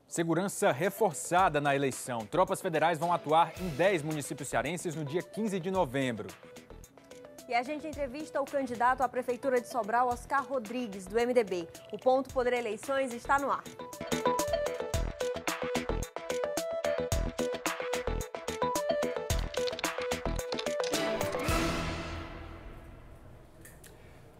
Segurança reforçada na eleição. Tropas federais vão atuar em 10 municípios cearenses no dia 15 de novembro. E a gente entrevista o candidato à Prefeitura de Sobral, Oscar Rodrigues, do MDB. O Ponto Poder Eleições está no ar.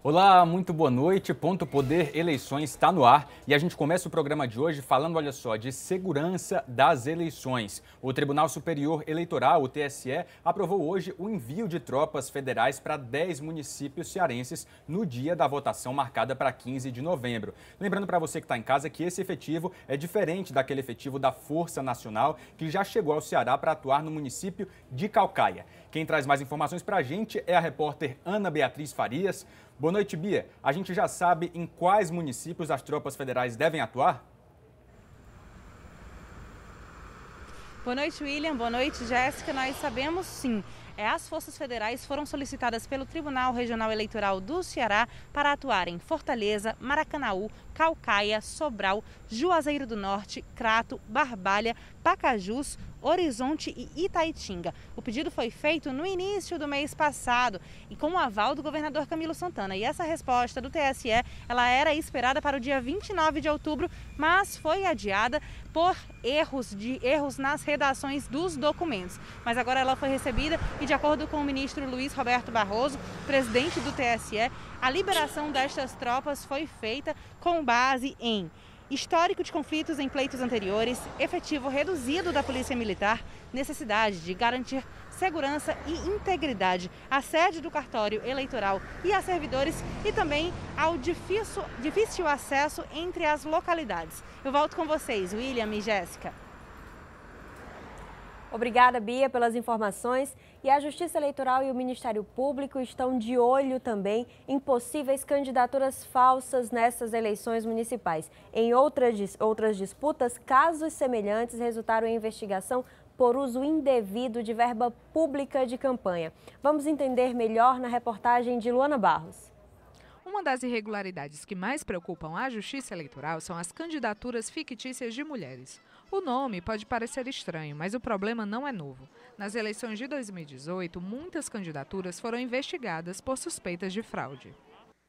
Olá, muito boa noite. Ponto Poder Eleições está no ar e a gente começa o programa de hoje falando, olha só, de segurança das eleições. O Tribunal Superior Eleitoral, o TSE, aprovou hoje o envio de tropas federais para 10 municípios cearenses no dia da votação marcada para 15 de novembro. Lembrando para você que está em casa que esse efetivo é diferente daquele efetivo da Força Nacional que já chegou ao Ceará para atuar no município de Caucaia. Quem traz mais informações para a gente é a repórter Ana Beatriz Farias. Boa noite, Bia. A gente já sabe em quais municípios as tropas federais devem atuar? Boa noite, William. Boa noite, Jéssica. Nós sabemos sim. As forças federais foram solicitadas pelo Tribunal Regional Eleitoral do Ceará para atuar em Fortaleza, Maracanaú, Caucaia, Sobral, Juazeiro do Norte, Crato, Barbalha, Pacajus, Horizonte e Itaitinga. O pedido foi feito no início do mês passado e com o aval do governador Camilo Santana. E essa resposta do TSE, ela era esperada para o dia 29 de outubro, mas foi adiada por erros nas redações dos documentos. Mas agora ela foi recebida e, de acordo com o ministro Luiz Roberto Barroso, presidente do TSE, a liberação destas tropas foi feita com base em histórico de conflitos em pleitos anteriores, efetivo reduzido da Polícia Militar, necessidade de garantir segurança e integridade à sede do cartório eleitoral e a servidores e também ao difícil acesso entre as localidades. Eu volto com vocês, William e Jéssica. Obrigada, Bia, pelas informações. E a Justiça Eleitoral e o Ministério Público estão de olho também em possíveis candidaturas falsas nessas eleições municipais. Em outras disputas, casos semelhantes resultaram em investigação por uso indevido de verba pública de campanha. Vamos entender melhor na reportagem de Luana Barros. Uma das irregularidades que mais preocupam a Justiça Eleitoral são as candidaturas fictícias de mulheres. O nome pode parecer estranho, mas o problema não é novo. Nas eleições de 2018, muitas candidaturas foram investigadas por suspeitas de fraude.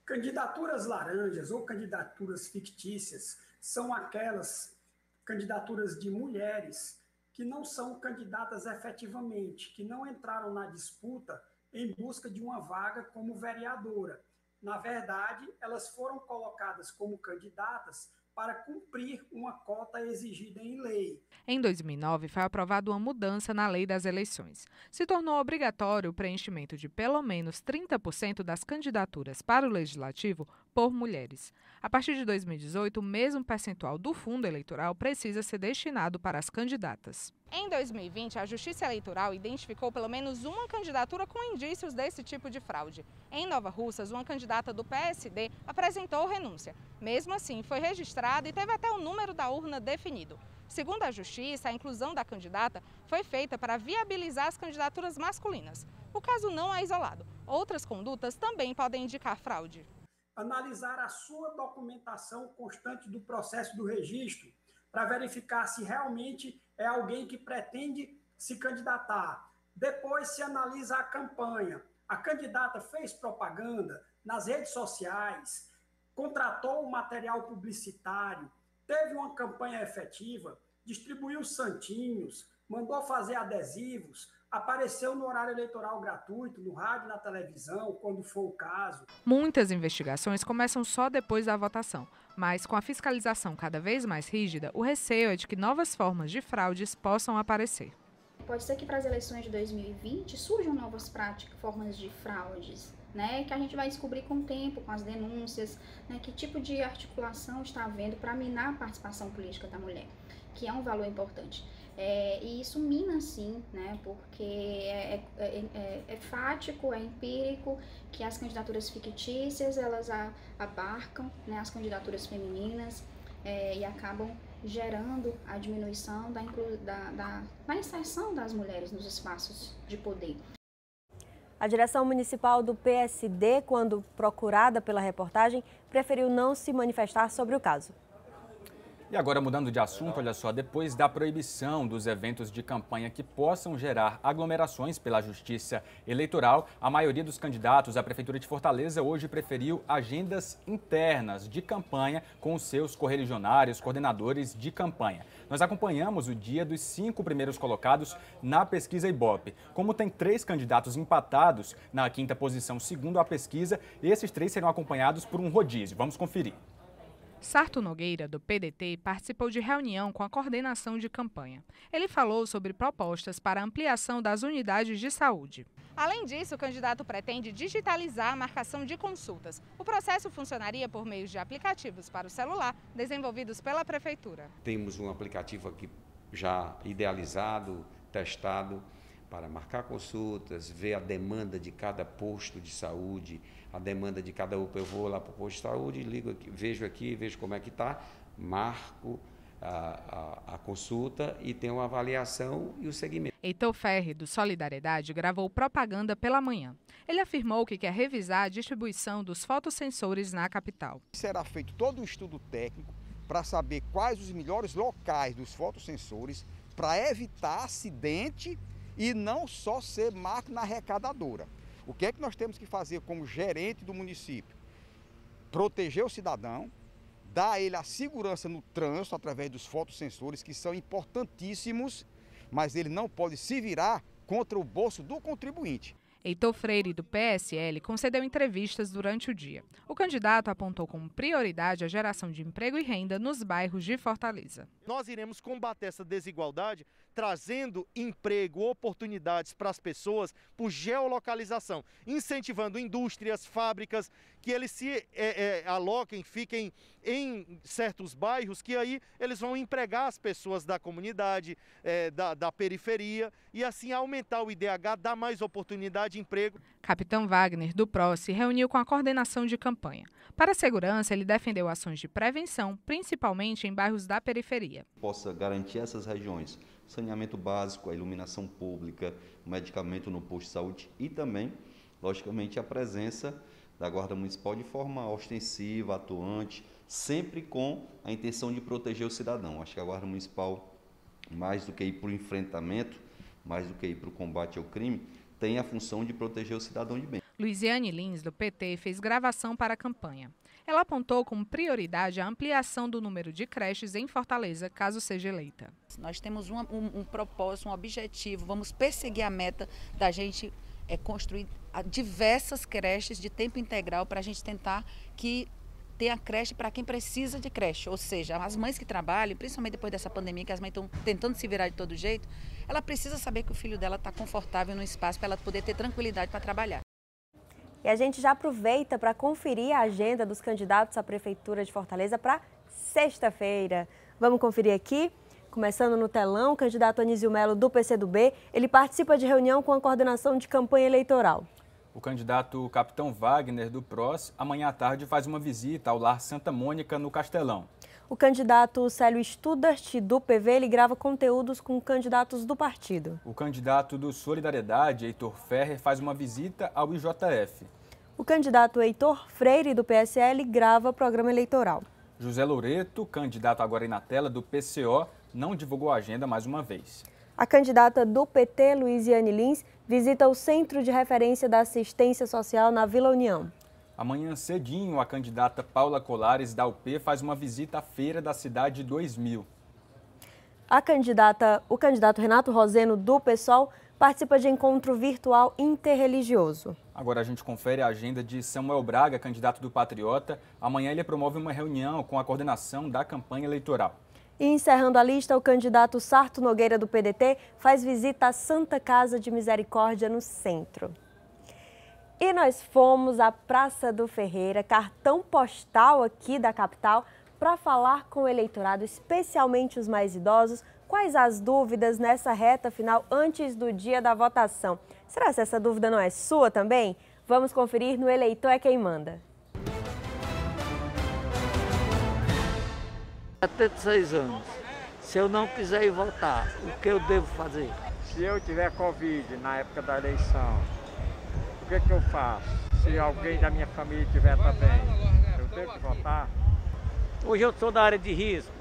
Candidaturas laranjas ou candidaturas fictícias são aquelas candidaturas de mulheres que não são candidatas efetivamente, que não entraram na disputa em busca de uma vaga como vereadora. Na verdade, elas foram colocadas como candidatas para cumprir uma cota exigida em lei. Em 2009, foi aprovada uma mudança na lei das eleições. Se tornou obrigatório o preenchimento de pelo menos 30% das candidaturas para o Legislativo por mulheres. A partir de 2018, o mesmo percentual do fundo eleitoral precisa ser destinado para as candidatas. Em 2020, a Justiça Eleitoral identificou pelo menos uma candidatura com indícios desse tipo de fraude. Em Nova Russas, uma candidata do PSD apresentou renúncia. Mesmo assim, foi registrada e teve até o número da urna definido. Segundo a Justiça, a inclusão da candidata foi feita para viabilizar as candidaturas masculinas. O caso não é isolado. Outras condutas também podem indicar fraude. Analisar a sua documentação constante do processo do registro para verificar se realmente é alguém que pretende se candidatar. Depois se analisa a campanha. A candidata fez propaganda nas redes sociais, contratou um material publicitário, teve uma campanha efetiva, distribuiu santinhos, mandou fazer adesivos, apareceu no horário eleitoral gratuito, no rádio, na televisão, quando for o caso. Muitas investigações começam só depois da votação, mas com a fiscalização cada vez mais rígida, o receio é de que novas formas de fraudes possam aparecer. Pode ser que para as eleições de 2020 surjam novas formas de fraudes, né, que a gente vai descobrir com o tempo, com as denúncias, né, que tipo de articulação está havendo para minar a participação política da mulher, que é um valor importante. E isso mina sim, né, porque é fático, é empírico que as candidaturas fictícias elas abarcam, né, as candidaturas femininas e acabam gerando a diminuição da inserção das mulheres nos espaços de poder. A direção municipal do PSD, quando procurada pela reportagem, preferiu não se manifestar sobre o caso. E agora, mudando de assunto, olha só, depois da proibição dos eventos de campanha que possam gerar aglomerações pela Justiça Eleitoral, a maioria dos candidatos à Prefeitura de Fortaleza hoje preferiu agendas internas de campanha com os seus correligionários, coordenadores de campanha. Nós acompanhamos o dia dos 5 primeiros colocados na pesquisa Ibope. Como tem 3 candidatos empatados na 5ª posição, segundo a pesquisa, esses 3 serão acompanhados por um rodízio. Vamos conferir. Sarto Nogueira, do PDT, participou de reunião com a coordenação de campanha. Ele falou sobre propostas para a ampliação das unidades de saúde. Além disso, o candidato pretende digitalizar a marcação de consultas. O processo funcionaria por meio de aplicativos para o celular, desenvolvidos pela Prefeitura. Temos um aplicativo aqui já idealizado, testado, para marcar consultas, ver a demanda de cada posto de saúde, a demanda de cada UPA. Eu vou lá para o posto de saúde, ligo aqui, vejo como é que está, marco a consulta e tenho uma avaliação e o segmento. Heitor Ferri, do Solidariedade, gravou propaganda pela manhã. Ele afirmou que quer revisar a distribuição dos fotossensores na capital. Será feito todo um estudo técnico para saber quais os melhores locais dos fotossensores para evitar acidente e não só ser máquina arrecadadora. O que é que nós temos que fazer como gerente do município? Proteger o cidadão, dar a ele a segurança no trânsito através dos fotossensores, que são importantíssimos, mas ele não pode se virar contra o bolso do contribuinte. Heitor Freire, do PSL, concedeu entrevistas durante o dia. O candidato apontou como prioridade a geração de emprego e renda nos bairros de Fortaleza. Nós iremos combater essa desigualdade trazendo emprego, oportunidades para as pessoas por geolocalização, incentivando indústrias, fábricas, que eles se aloquem, fiquem em certos bairros, que aí eles vão empregar as pessoas da comunidade, da periferia, e assim aumentar o IDH, dar mais oportunidade de emprego. Capitão Wagner, do PRO, se reuniu com a coordenação de campanha. Para a segurança, ele defendeu ações de prevenção, principalmente em bairros da periferia. Possa garantir essas regiões, saneamento básico, a iluminação pública, o medicamento no posto de saúde e também, logicamente, a presença da Guarda Municipal de forma ostensiva, atuante, sempre com a intenção de proteger o cidadão. Acho que a Guarda Municipal, mais do que ir para o enfrentamento, mais do que ir para o combate ao crime, tem a função de proteger o cidadão de bem. Luiziane Lins, do PT, fez gravação para a campanha. Ela apontou como prioridade a ampliação do número de creches em Fortaleza, caso seja eleita. Nós temos um propósito, um objetivo, vamos perseguir a meta da gente construir diversas creches de tempo integral para a gente tentar que tenha creche para quem precisa de creche. Ou seja, as mães que trabalham, principalmente depois dessa pandemia, que as mães estão tentando se virar de todo jeito, ela precisa saber que o filho dela está confortável no espaço para ela poder ter tranquilidade para trabalhar. E a gente já aproveita para conferir a agenda dos candidatos à Prefeitura de Fortaleza para sexta-feira. Vamos conferir aqui? Começando no telão, o candidato Anísio Melo, do PCdoB, ele participa de reunião com a coordenação de campanha eleitoral. O candidato Capitão Wagner, do PROS, amanhã à tarde faz uma visita ao Lar Santa Mônica, no Castelão. O candidato Célio Studart, do PV, ele grava conteúdos com candidatos do partido. O candidato do Solidariedade, Heitor Ferri, faz uma visita ao IJF. O candidato Heitor Freire, do PSL, grava programa eleitoral. José Loureto, candidato agora aí na tela do PCO, não divulgou a agenda mais uma vez. A candidata do PT, Luiziane Lins, visita o Centro de Referência da Assistência Social na Vila União. Amanhã cedinho, a candidata Paula Colares, da UP, faz uma visita à Feira da Cidade 2000. O candidato Renato Roseno, do PSOL, participa de encontro virtual interreligioso. Agora a gente confere a agenda de Samuel Braga, candidato do Patriota. Amanhã ele promove uma reunião com a coordenação da campanha eleitoral. E encerrando a lista, o candidato Sarto Nogueira, do PDT, faz visita à Santa Casa de Misericórdia, no centro. E nós fomos à Praça do Ferreira, cartão postal aqui da capital, para falar com o eleitorado, especialmente os mais idosos, quais as dúvidas nessa reta final antes do dia da votação. Será que essa dúvida não é sua também? Vamos conferir no Eleitor é Quem Manda. 76 anos. Se eu não quiser ir votar, o que eu devo fazer? Se eu tiver Covid na época da eleição, o que eu faço? Se alguém da minha família tiver também, eu devo votar? Hoje eu sou da área de risco,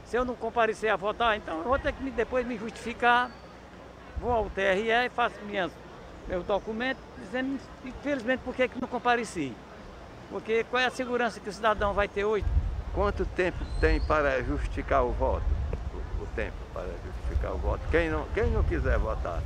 Se eu não comparecer a votar, então eu vou ter que depois me justificar, vou ao TRE e faço meus documentos, dizendo, infelizmente, por que não compareci. Porque qual é a segurança que o cidadão vai ter hoje? Quanto tempo tem para justificar o voto? O tempo para justificar o voto. Quem não quiser votar.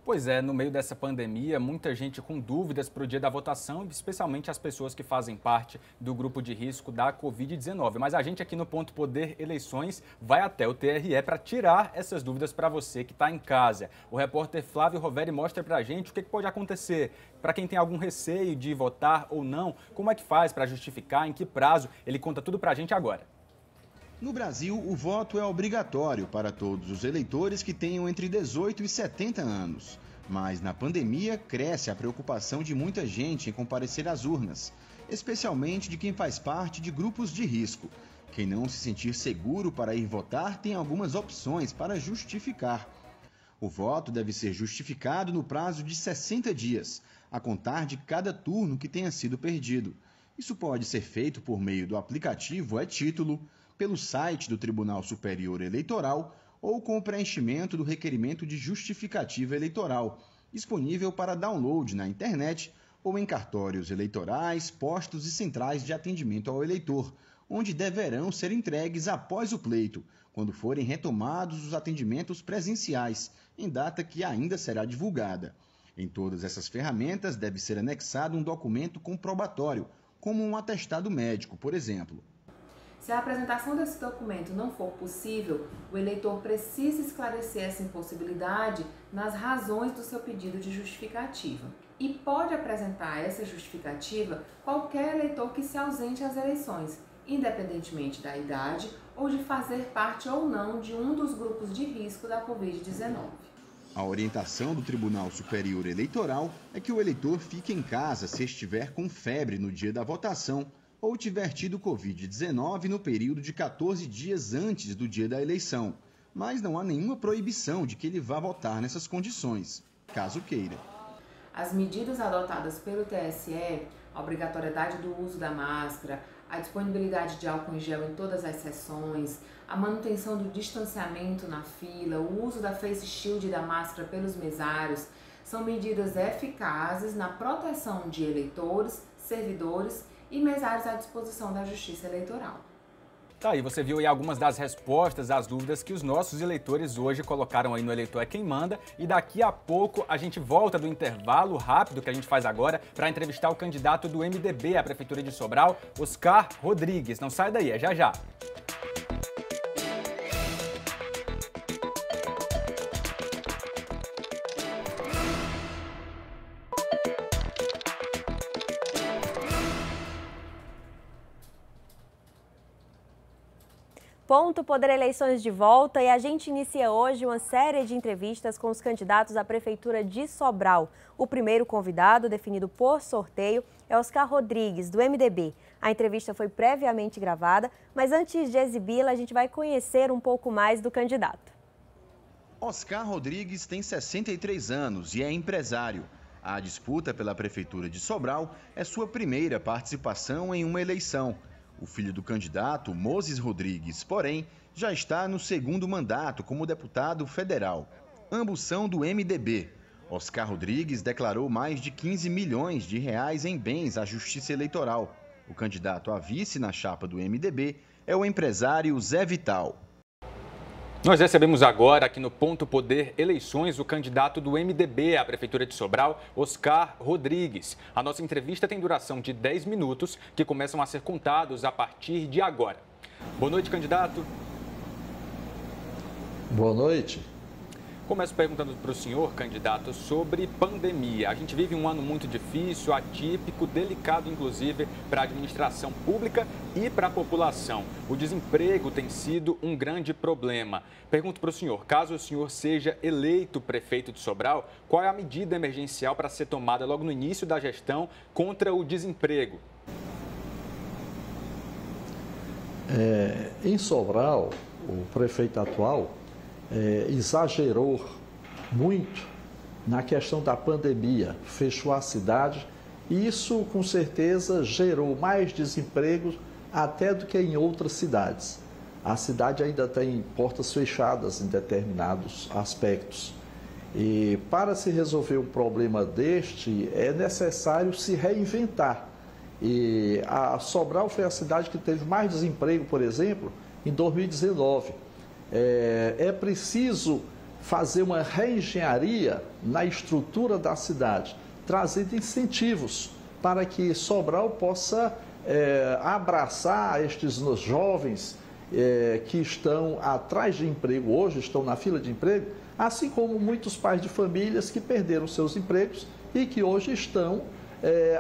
Pois é, no meio dessa pandemia, muita gente com dúvidas para o dia da votação, especialmente as pessoas que fazem parte do grupo de risco da Covid-19. Mas a gente aqui no Ponto Poder Eleições vai até o TRE para tirar essas dúvidas para você que está em casa. O repórter Flávio Roveri mostra para a gente o que pode acontecer. Para quem tem algum receio de votar ou não, como é que faz para justificar, em que prazo, ele conta tudo para a gente agora. No Brasil, o voto é obrigatório para todos os eleitores que tenham entre 18 e 70 anos. Mas na pandemia, cresce a preocupação de muita gente em comparecer às urnas, especialmente de quem faz parte de grupos de risco. Quem não se sentir seguro para ir votar tem algumas opções para justificar. O voto deve ser justificado no prazo de 60 dias, a contar de cada turno que tenha sido perdido. Isso pode ser feito por meio do aplicativo e-Título, pelo site do Tribunal Superior Eleitoral ou com o preenchimento do requerimento de justificativa eleitoral, disponível para download na internet ou em cartórios eleitorais, postos e centrais de atendimento ao eleitor, onde deverão ser entregues após o pleito, quando forem retomados os atendimentos presenciais, em data que ainda será divulgada. Em todas essas ferramentas deve ser anexado um documento comprobatório, como um atestado médico, por exemplo. Se a apresentação desse documento não for possível, o eleitor precisa esclarecer essa impossibilidade nas razões do seu pedido de justificativa. E pode apresentar essa justificativa qualquer eleitor que se ausente às eleições, independentemente da idade ou de fazer parte ou não de um dos grupos de risco da Covid-19. A orientação do Tribunal Superior Eleitoral é que o eleitor fique em casa se estiver com febre no dia da votação ou tiver tido Covid-19 no período de 14 dias antes do dia da eleição, mas não há nenhuma proibição de que ele vá votar nessas condições, caso queira. As medidas adotadas pelo TSE, a obrigatoriedade do uso da máscara, a disponibilidade de álcool em gel em todas as sessões, a manutenção do distanciamento na fila, o uso da face shield e da máscara pelos mesários, são medidas eficazes na proteção de eleitores, servidores e mesários à disposição da Justiça Eleitoral. Tá aí, você viu aí algumas das respostas às dúvidas que os nossos eleitores hoje colocaram aí no Eleitor é Quem Manda, e daqui a pouco a gente volta do intervalo rápido que a gente faz agora para entrevistar o candidato do MDB à Prefeitura de Sobral, Oscar Rodrigues. Não sai daí, é já já. Ponto Poder Eleições de volta, e a gente inicia hoje uma série de entrevistas com os candidatos à Prefeitura de Sobral. O primeiro convidado, definido por sorteio, é Oscar Rodrigues, do MDB. A entrevista foi previamente gravada, mas antes de exibi-la, a gente vai conhecer um pouco mais do candidato. Oscar Rodrigues tem 63 anos e é empresário. A disputa pela Prefeitura de Sobral é sua primeira participação em uma eleição. O filho do candidato, Moses Rodrigues, porém, já está no segundo mandato como deputado federal. Ambos são do MDB. Oscar Rodrigues declarou mais de 15 milhões de reais em bens à Justiça Eleitoral. O candidato a vice na chapa do MDB é o empresário Zé Vital. Nós recebemos agora, aqui no Ponto Poder Eleições, o candidato do MDB à Prefeitura de Sobral, Oscar Rodrigues. A nossa entrevista tem duração de 10 minutos, que começam a ser contados a partir de agora. Boa noite, candidato. Boa noite. Começo perguntando para o senhor, candidato, sobre pandemia. A gente vive um ano muito difícil, atípico, delicado, inclusive, para a administração pública e para a população. O desemprego tem sido um grande problema. Pergunto para o senhor, caso o senhor seja eleito prefeito de Sobral, qual é a medida emergencial para ser tomada logo no início da gestão contra o desemprego? Em Sobral, o prefeito atual exagerou muito na questão da pandemia, fechou a cidade E isso, com certeza, gerou mais desemprego até do que em outras cidades. A cidade ainda tem portas fechadas em determinados aspectos. E para se resolver um problema deste, é necessário se reinventar. E a Sobral foi a cidade que teve mais desemprego, por exemplo, em 2019. É preciso fazer uma reengenharia na estrutura da cidade, trazendo incentivos para que Sobral possa abraçar estes jovens que estão atrás de emprego hoje, estão na fila de emprego, assim como muitos pais de famílias que perderam seus empregos e que hoje estão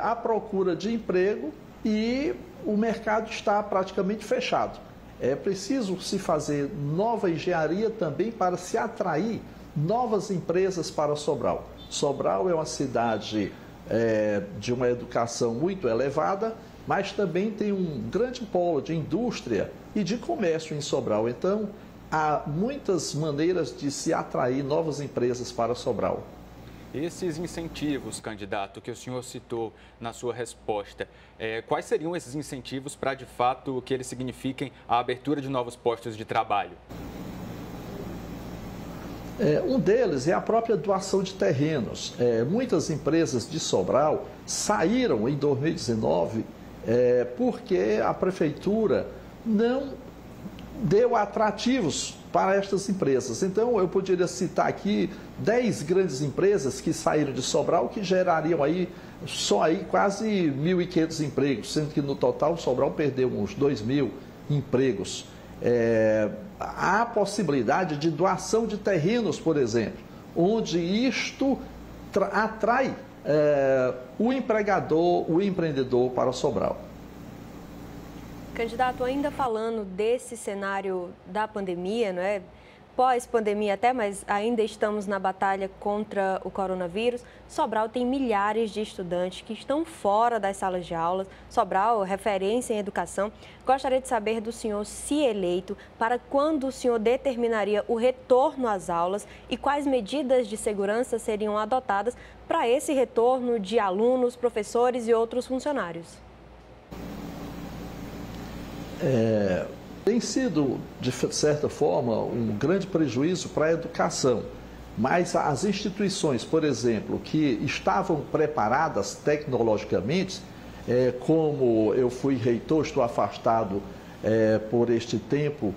à procura de emprego e o mercado está praticamente fechado. É preciso se fazer nova engenharia também para se atrair novas empresas para Sobral. Sobral é uma cidade de uma educação muito elevada, mas também tem um grande polo de indústria e de comércio em Sobral. Então, há muitas maneiras de se atrair novas empresas para Sobral. Esses incentivos, candidato, que o senhor citou na sua resposta, quais seriam esses incentivos para, de fato, que eles signifiquem a abertura de novos postos de trabalho? Um deles é a própria doação de terrenos. Muitas empresas de Sobral saíram em 2019 porque a prefeitura não deu atrativos para estas empresas. Então, eu poderia citar aqui 10 grandes empresas que saíram de Sobral, que gerariam aí, só aí quase 1.500 empregos, sendo que no total Sobral perdeu uns 2.000 empregos. Há a possibilidade de doação de terrenos, por exemplo, onde isto atrai o empregador, o empreendedor para Sobral. Candidato, ainda falando desse cenário da pandemia, não é? Pós-pandemia até, mas ainda estamos na batalha contra o coronavírus. Sobral tem milhares de estudantes que estão fora das salas de aulas. Sobral, referência em educação. Gostaria de saber do senhor, se eleito, para quando o senhor determinaria o retorno às aulas e quais medidas de segurança seriam adotadas para esse retorno de alunos, professores e outros funcionários. Tem sido, de certa forma, um grande prejuízo para a educação, mas as instituições, por exemplo, que estavam preparadas tecnologicamente, como eu fui reitor, estou afastado por este tempo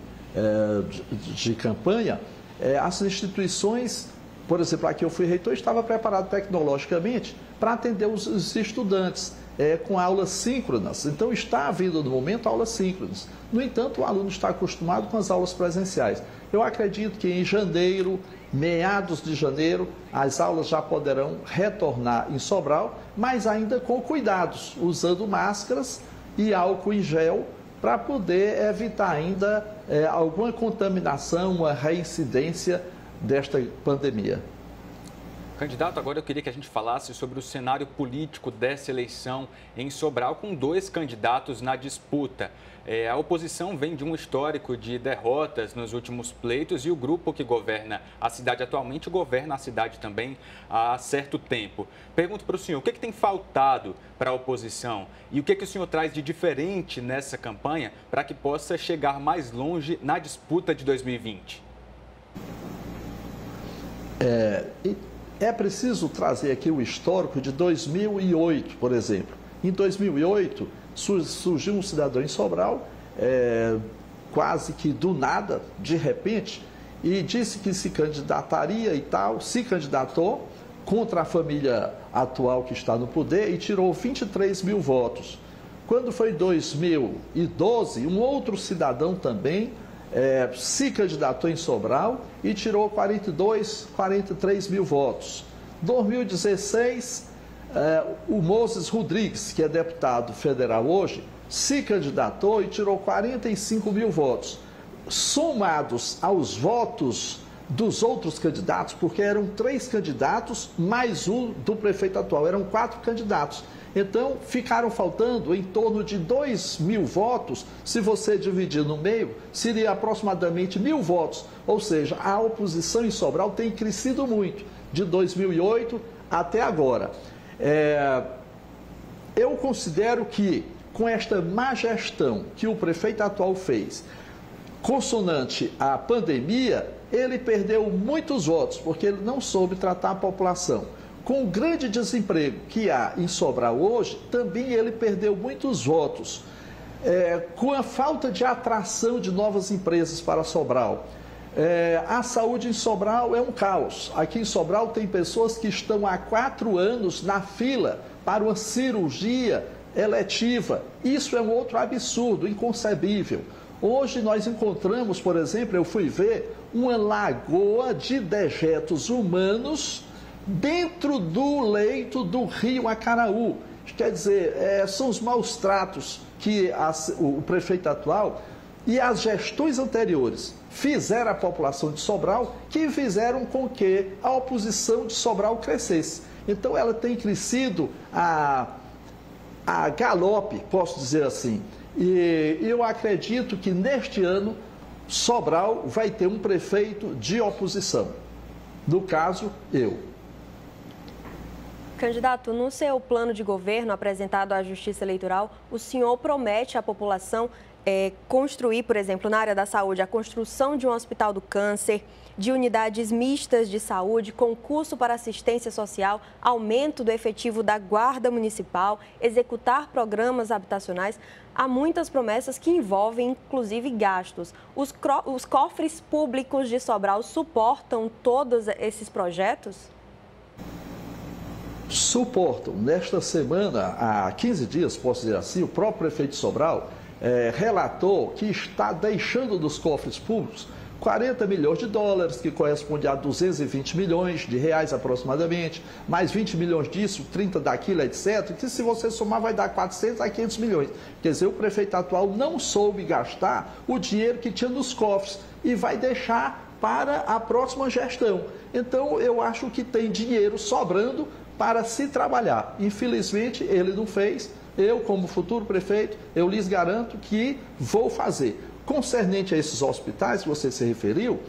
de campanha, as instituições, por exemplo, aqui eu fui reitor, estava preparado tecnologicamente para atender os estudantes. Com aulas síncronas. Então, está havendo no momento aulas síncronas. No entanto, o aluno está acostumado com as aulas presenciais. Eu acredito que em janeiro, meados de janeiro, as aulas já poderão retornar em Sobral, mas ainda com cuidados, usando máscaras e álcool em gel, para poder evitar ainda alguma contaminação, uma reincidência desta pandemia. Candidato, agora eu queria que a gente falasse sobre o cenário político dessa eleição em Sobral, com 2 candidatos na disputa. A oposição vem de um histórico de derrotas nos últimos pleitos e o grupo que governa a cidade atualmente governa a cidade também há certo tempo. Pergunto para o senhor, o que tem faltado para a oposição e o que o senhor traz de diferente nessa campanha para que possa chegar mais longe na disputa de 2020? É preciso trazer aqui o histórico de 2008, por exemplo. Em 2008, surgiu um cidadão em Sobral, quase que do nada, de repente, e disse que se candidataria e tal, se candidatou contra a família atual que está no poder e tirou 23 mil votos. Quando foi 2012, um outro cidadão também se candidatou em Sobral e tirou 43 mil votos. 2016, o Moses Rodrigues, que é deputado federal hoje, se candidatou e tirou 45 mil votos. Somados aos votos dos outros candidatos, porque eram 3 candidatos mais um do prefeito atual, eram 4 candidatos. Então, ficaram faltando em torno de 2 mil votos. Se você dividir no meio, seria aproximadamente 1.000 votos. Ou seja, a oposição em Sobral tem crescido muito, de 2008 até agora. Eu considero que, com esta má gestão que o prefeito atual fez, consonante à pandemia, ele perdeu muitos votos, porque ele não soube tratar a população. Com o grande desemprego que há em Sobral hoje, também ele perdeu muitos votos. Com a falta de atração de novas empresas para Sobral. A saúde em Sobral é um caos. Aqui em Sobral tem pessoas que estão há 4 anos na fila para uma cirurgia eletiva. Isso é um outro absurdo, inconcebível. Hoje nós encontramos, por exemplo, eu fui ver uma lagoa de dejetos humanos dentro do leito do rio Acaraú. Quer dizer, são os maus tratos que o prefeito atual e as gestões anteriores fizeram à população de Sobral, que fizeram com que a oposição de Sobral crescesse. Então ela tem crescido a galope, posso dizer assim. E eu acredito que neste ano Sobral vai ter um prefeito de oposição. No caso, eu. Candidato, no seu plano de governo apresentado à Justiça Eleitoral, o senhor promete à população construir, por exemplo, na área da saúde, a construção de um hospital do câncer, de unidades mistas de saúde, concurso para assistência social, aumento do efetivo da Guarda Municipal, executar programas habitacionais. Há muitas promessas que envolvem, inclusive, gastos. Os cofres públicos de Sobral suportam todos esses projetos? Suportam. Nesta semana, há 15 dias, posso dizer assim, o próprio prefeito de Sobral relatou que está deixando dos cofres públicos 40 milhões de dólares, que corresponde a 220 milhões de reais aproximadamente, mais 20 milhões disso, 30 daquilo, etc., que se você somar vai dar 400 a 500 milhões. Quer dizer, o prefeito atual não soube gastar o dinheiro que tinha nos cofres e vai deixar para a próxima gestão. Então, eu acho que tem dinheiro sobrando para se trabalhar. Infelizmente, ele não fez. Eu, como futuro prefeito, eu lhes garanto que vou fazer. Concernente a esses hospitais que você se referiu,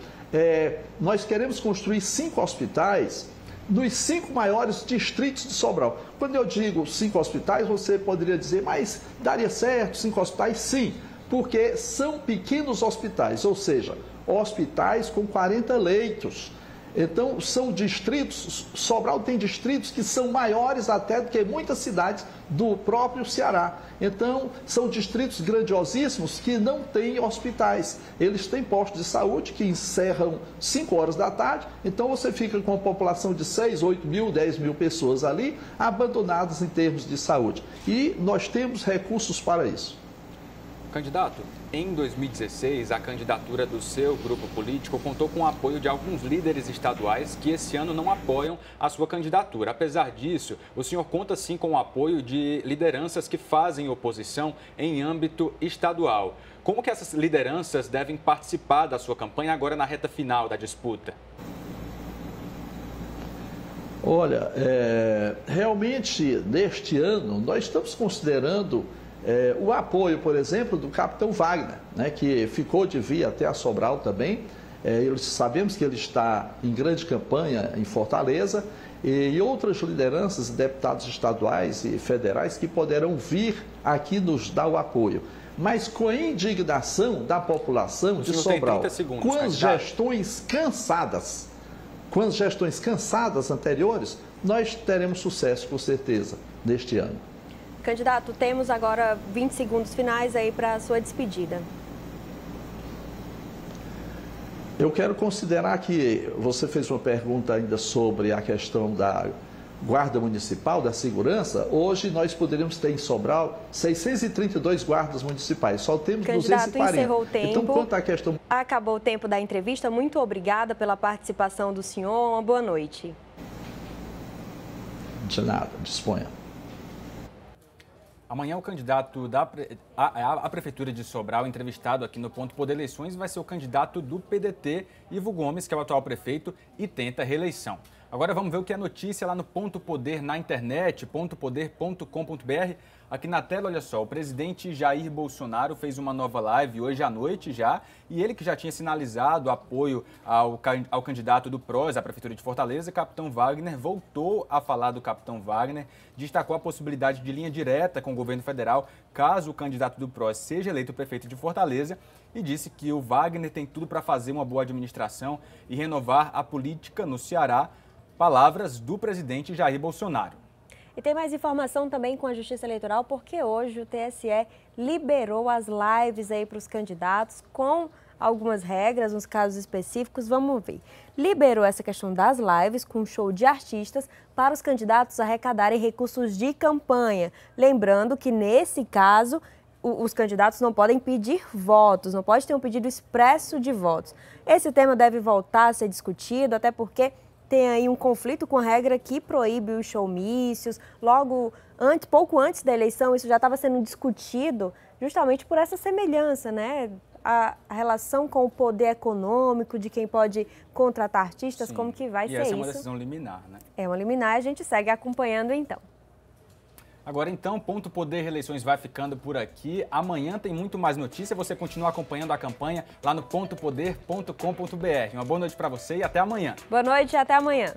nós queremos construir 5 hospitais nos 5 maiores distritos de Sobral. Quando eu digo 5 hospitais, você poderia dizer, mas daria certo 5 hospitais? Sim, porque são pequenos hospitais, ou seja, hospitais com 40 leitos. Então, são distritos, Sobral tem distritos que são maiores até do que muitas cidades do próprio Ceará. Então, são distritos grandiosíssimos que não têm hospitais. Eles têm postos de saúde que encerram 5 horas da tarde, então você fica com uma população de 6, 8 mil, 10 mil pessoas ali, abandonadas em termos de saúde. E nós temos recursos para isso. Candidato, em 2016, a candidatura do seu grupo político contou com o apoio de alguns líderes estaduais que esse ano não apoiam a sua candidatura. Apesar disso, o senhor conta sim com o apoio de lideranças que fazem oposição em âmbito estadual. Como que essas lideranças devem participar da sua campanha agora na reta final da disputa? Olha, realmente, neste ano, nós estamos considerando o apoio, por exemplo, do capitão Wagner, né, que ficou de vir até a Sobral também. Sabemos que ele está em grande campanha em Fortaleza e outras lideranças, deputados estaduais e federais que poderão vir aqui nos dar o apoio. Mas com a indignação da população de Sobral, com as gestões cansadas anteriores, nós teremos sucesso, com certeza, neste ano. Candidato, temos agora 20 segundos finais aí para a sua despedida. Eu quero considerar que você fez uma pergunta ainda sobre a questão da Guarda Municipal, da segurança. Hoje nós poderíamos ter em Sobral 632 guardas municipais, só temos Candidato, 240. Encerrou o tempo. Então, quanto à questão... Acabou o tempo da entrevista. Muito obrigada pela participação do senhor. Uma boa noite. De nada, disponha. Amanhã o candidato à Prefeitura de Sobral, entrevistado aqui no Ponto Poder Eleições, vai ser o candidato do PDT, Ivo Gomes, que é o atual prefeito e tenta a reeleição. Agora vamos ver o que é notícia lá no Ponto Poder na internet, pontopoder.com.br. Aqui na tela, olha só, o presidente Jair Bolsonaro fez uma nova live hoje à noite já, e ele que já tinha sinalizado apoio ao candidato do PROS à Prefeitura de Fortaleza, Capitão Wagner, voltou a falar do Capitão Wagner, destacou a possibilidade de linha direta com o governo federal, caso o candidato do PROS seja eleito prefeito de Fortaleza, e disse que o Wagner tem tudo para fazer uma boa administração e renovar a política no Ceará. Palavras do presidente Jair Bolsonaro. E tem mais informação também com a Justiça Eleitoral, porque hoje o TSE liberou as lives aí para os candidatos com algumas regras, uns casos específicos. Vamos ver. Liberou essa questão das lives com um show de artistas para os candidatos arrecadarem recursos de campanha. Lembrando que nesse caso os candidatos não podem pedir votos, não pode ter um pedido expresso de votos. Esse tema deve voltar a ser discutido, até porque tem aí um conflito com a regra que proíbe os showmícios. Pouco antes da eleição, isso já estava sendo discutido justamente por essa semelhança, né? A relação com o poder econômico, de quem pode contratar artistas, como que vai ser isso. E essa é uma decisão liminar, né? É uma liminar, a gente segue acompanhando então. Agora então, Ponto Poder Eleições vai ficando por aqui. Amanhã tem muito mais notícia. Você continua acompanhando a campanha lá no pontopoder.com.br. Uma boa noite para você e até amanhã. Boa noite e até amanhã.